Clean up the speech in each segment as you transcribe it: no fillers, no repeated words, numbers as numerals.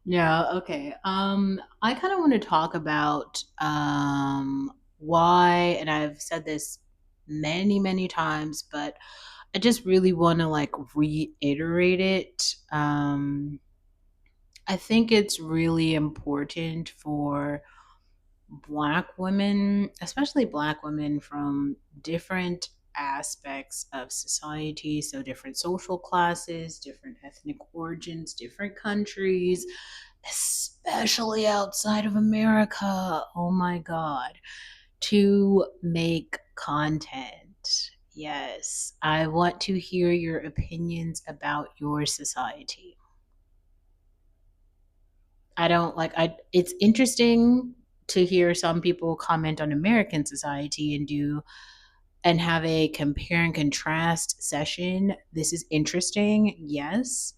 Yeah, okay. I kind of want to talk about why, and I've said this many, many times, but I just really want to like reiterate it. I think it's really important for Black women, especially Black women from different aspects of society, so different social classes, different ethnic origins, different countries, especially outside of America. Oh my God. To make content. Yes, I want to hear your opinions about your society. I don't like I it's interesting to hear some people comment on American society and have a compare and contrast session. This is interesting, yes.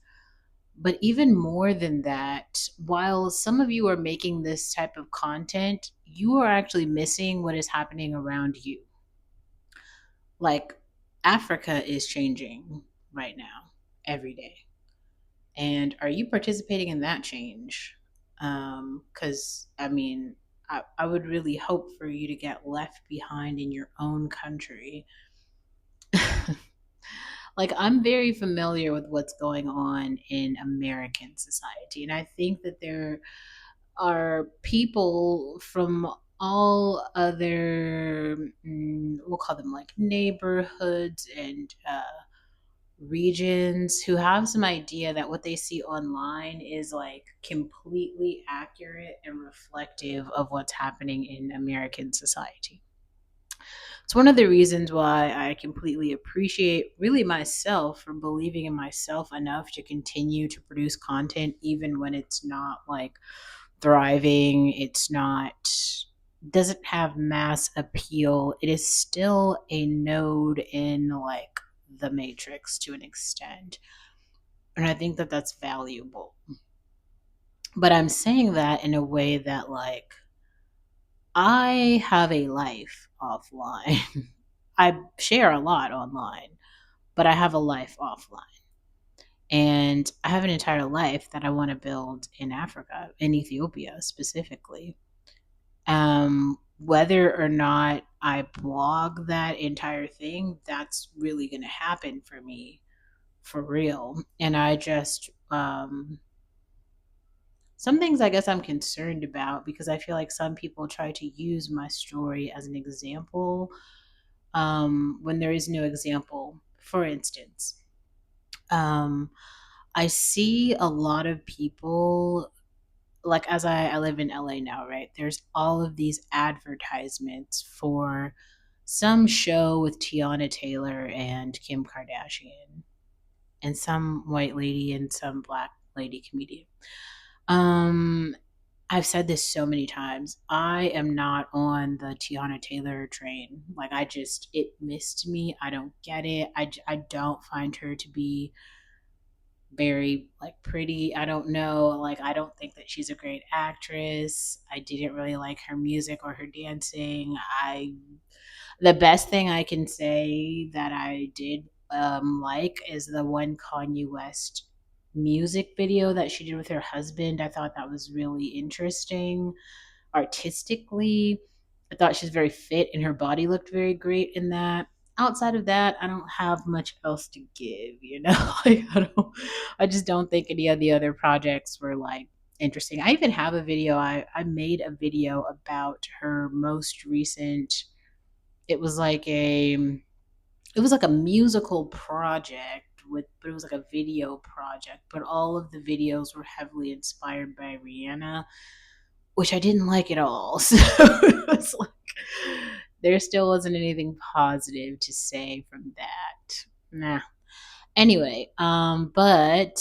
But even more than that, while some of you are making this type of content, you are actually missing what is happening around you. Like Africa is changing right now, every day. And are you participating in that change? Because, I mean, I would really hope for you to get left behind in your own country. Like, I'm very familiar with what's going on in American society. And I think that there are people from all other, we'll call them like neighborhoods and regions who have some idea that what they see online is like completely accurate and reflective of what's happening in American society. It's one of the reasons why I completely appreciate really myself for believing in myself enough to continue to produce content even when it's not like thriving, it's not doesn't have mass appeal. It is still a node in like the matrix to an extent. And I think that that's valuable. But I'm saying that in a way that like I have a life offline. I share a lot online, but I have a life offline. And I have an entire life that I want to build in Africa, in Ethiopia specifically. Whether or not I blog that entire thing, that's really going to happen for me for real. And I just, some things I guess I'm concerned about because I feel like some people try to use my story as an example when there is no example. For instance, um, I see a lot of people like as I live in LA now, right? There's all of these advertisements for some show with Tiana Taylor and Kim Kardashian and some white lady and some black lady comedian. Um I've said this so many times. I am not on the Tiana Taylor train. Like I just it missed me. I don't get it. I don't find her to be very like pretty. I don't know. Like I don't think that she's a great actress. I didn't really like her music or her dancing. I the best thing I can say that I did like is the one Kanye West music video that she did with her husband. I thought that was really interesting artistically. I thought she's very fit and her body looked very great in that. Outside of that, I don't have much else to give, you know? Like I just don't think any of the other projects were like interesting. I even have a video I made a video about her most recent it was like a it was like a musical project with but it was like a video project, but all of the videos were heavily inspired by Rihanna, which I didn't like at all. So it was like there still wasn't anything positive to say from that. Nah. Anyway, but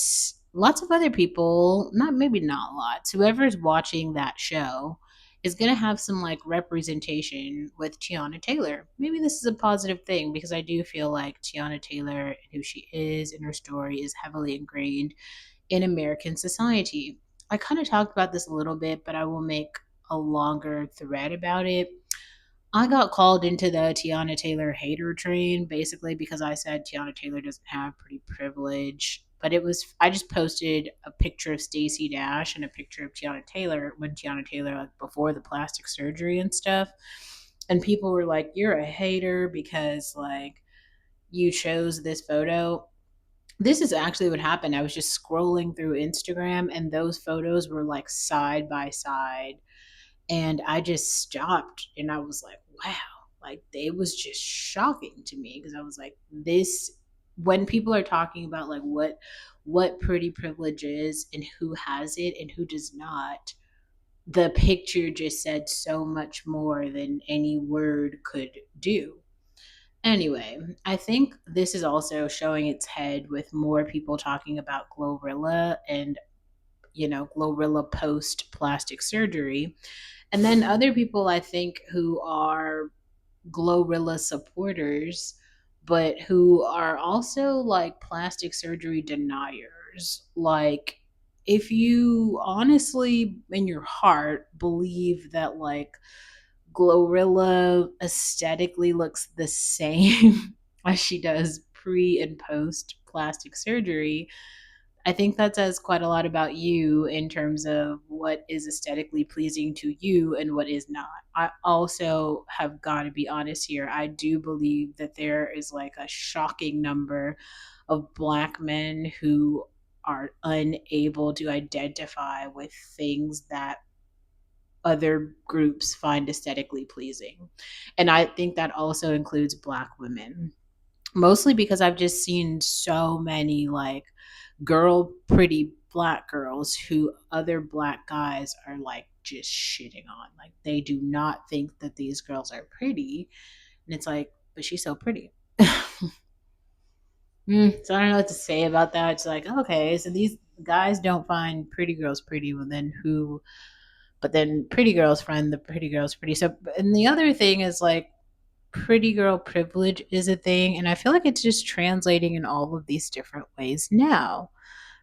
lots of other people, not maybe not lots, whoever's watching that show is gonna have some like representation with Tiana Taylor. Maybe this is a positive thing because I do feel like Tiana Taylor and who she is and her story is heavily ingrained in American society. I kind of talked about this a little bit, but I will make a longer thread about it. I got called into the Tiana Taylor hater train basically because I said Tiana Taylor doesn't have pretty privilege. but I just posted a picture of Stacey Dash and a picture of Tiana Taylor when Tiana Taylor, like before the plastic surgery and stuff. And people were like, "You're a hater because like you chose this photo." This is actually what happened. I was just scrolling through Instagram and those photos were like side by side. And I just stopped and I was like, wow, like it was just shocking to me because I was like, this, when people are talking about like what pretty privilege is and who has it and who does not, the picture just said so much more than any word could do. Anyway, I think this is also showing its head with more people talking about Glorilla and, Glorilla post plastic surgery. And then other people, I think, who are Glorilla supporters, but who are also like plastic surgery deniers. Like, if you honestly, in your heart, believe that like Glorilla aesthetically looks the same as she does pre and post plastic surgery, I think that says quite a lot about you in terms of what is aesthetically pleasing to you and what is not. I also have got to be honest here. I do believe that there is like a shocking number of Black men who are unable to identify with things that other groups find aesthetically pleasing. And I think that also includes Black women. Mostly because I've just seen so many like pretty Black girls who other Black guys are like just shitting on. Like they do not think that these girls are pretty. And it's like, but she's so pretty. So I don't know what to say about that. It's like, okay, so these guys don't find pretty girls pretty, well, then who? But then pretty girls find the pretty girls pretty. So, and the other thing is like, pretty girl privilege is a thing, and I feel like it's just translating in all of these different ways now.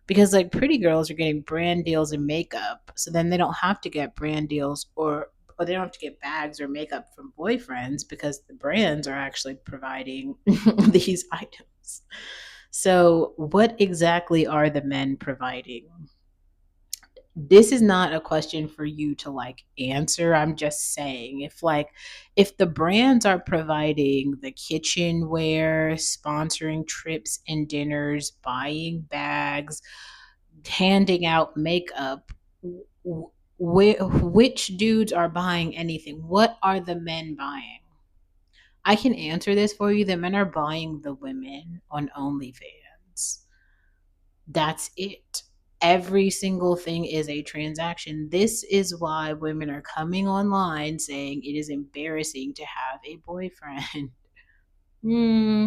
Because like pretty girls are getting brand deals in makeup, so then they don't have to get brand deals or they don't have to get bags or makeup from boyfriends because the brands are actually providing these items. So, what exactly are the men providing? This is not a question for you to like answer. I'm just saying if the brands are providing the kitchenware, sponsoring trips and dinners, buying bags, handing out makeup, which dudes are buying anything? What are the men buying? I can answer this for you. The men are buying the women on OnlyFans. That's it. Every single thing is a transaction. This is why women are coming online saying it is embarrassing to have a boyfriend. Hmm.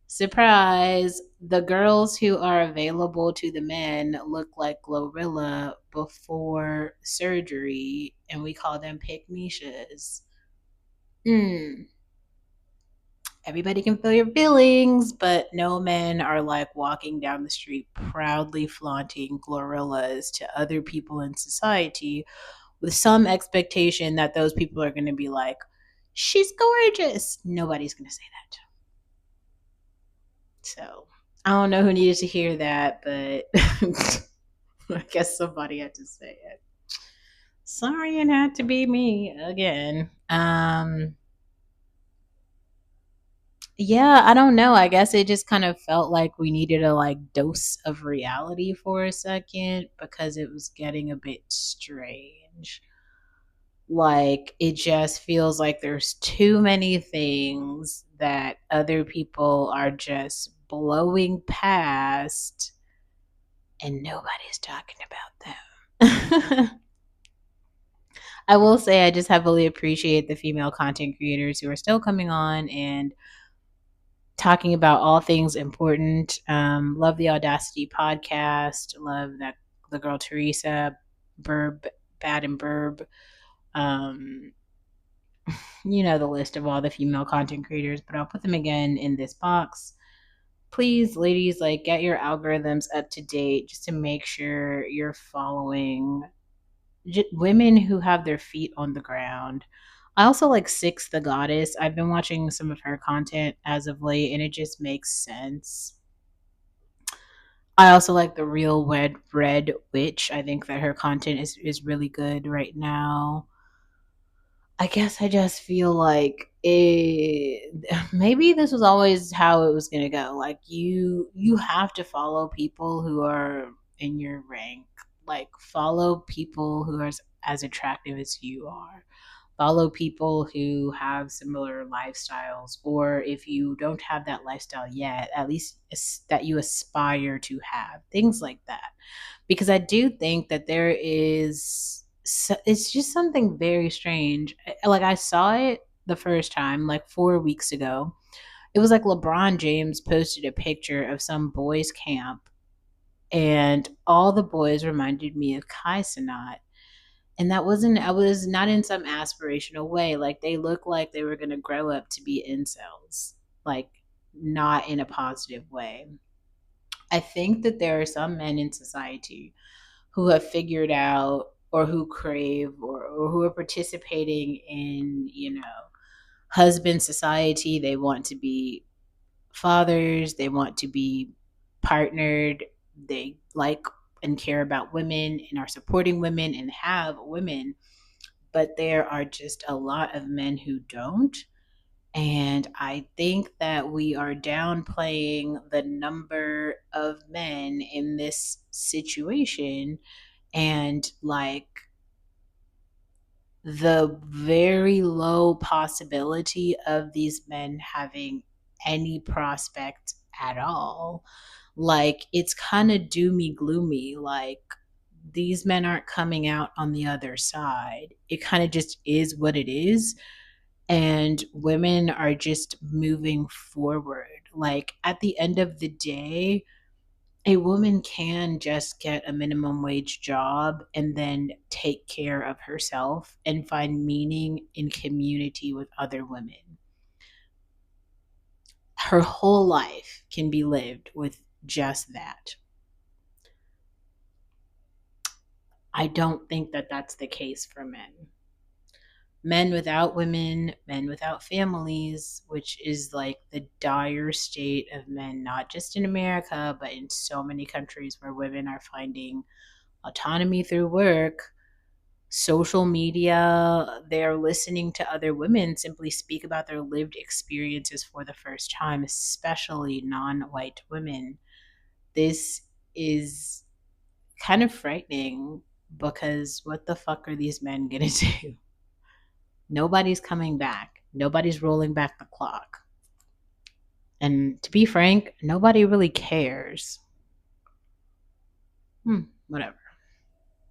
Surprise. The girls who are available to the men look like Glorilla before surgery, and we call them pygmishas. Hmm. Everybody can feel your feelings, but no men are like walking down the street proudly flaunting Glorillas to other people in society with some expectation that those people are going to be like, she's gorgeous. Nobody's going to say that. So I don't know who needed to hear that, but I guess somebody had to say it. Sorry, it had to be me again. Yeah, I don't know. I guess it just kind of felt like we needed a like dose of reality for a second because it was getting a bit strange. Like it just feels like there's too many things that other people are just blowing past and nobody's talking about them. I will say I just heavily appreciate the female content creators who are still coming on and talking about all things important. Love the Audacity podcast. Love that the girl Teresa Burb, Bad and Burb. Um, you know the list of all the female content creators, but I'll put them again in this box. Please, ladies, like get your algorithms up to date just to make sure you're following women who have their feet on the ground. I also like Six the Goddess. I've been watching some of her content as of late, and it just makes sense. I also like the real red witch. I think that her content is really good right now. I guess I just feel like maybe this was always how it was gonna go. Like you have to follow people who are in your rank. Like follow people who are as attractive as you are. Follow people who have similar lifestyles, or if you don't have that lifestyle yet, at least that you aspire to have. Things like that, because I do think that there is it's just something very strange. Like I saw it the first time like 4 weeks ago. It was like LeBron James posted a picture of some boys camp, and all the boys reminded me of Kai Cenat. And that wasn't, I was not in some aspirational way. Like they looked like they were going to grow up to be incels, like not in a positive way. I think that there are some men in society who have figured out or who crave or who are participating in, husband society. They want to be fathers, they want to be partnered, they like and care about women and are supporting women and have women. But there are just a lot of men who don't. And I think that we are downplaying the number of men in this situation, and like the very low possibility of these men having any prospect at all. Like it's kind of doomy gloomy. Like these men aren't coming out on the other side. It kind of just is what it is. And women are just moving forward. Like at the end of the day, a woman can just get a minimum wage job and then take care of herself and find meaning in community with other women. Her whole life can be lived with just that. I don't think that that's the case for men. Men without women, men without families, which is like the dire state of men, not just in America, but in so many countries where women are finding autonomy through work, social media. They're listening to other women simply speak about their lived experiences for the first time, especially non white women. This is kind of frightening because what the fuck are these men gonna do? Nobody's coming back. Nobody's rolling back the clock. And to be frank, nobody really cares. Whatever.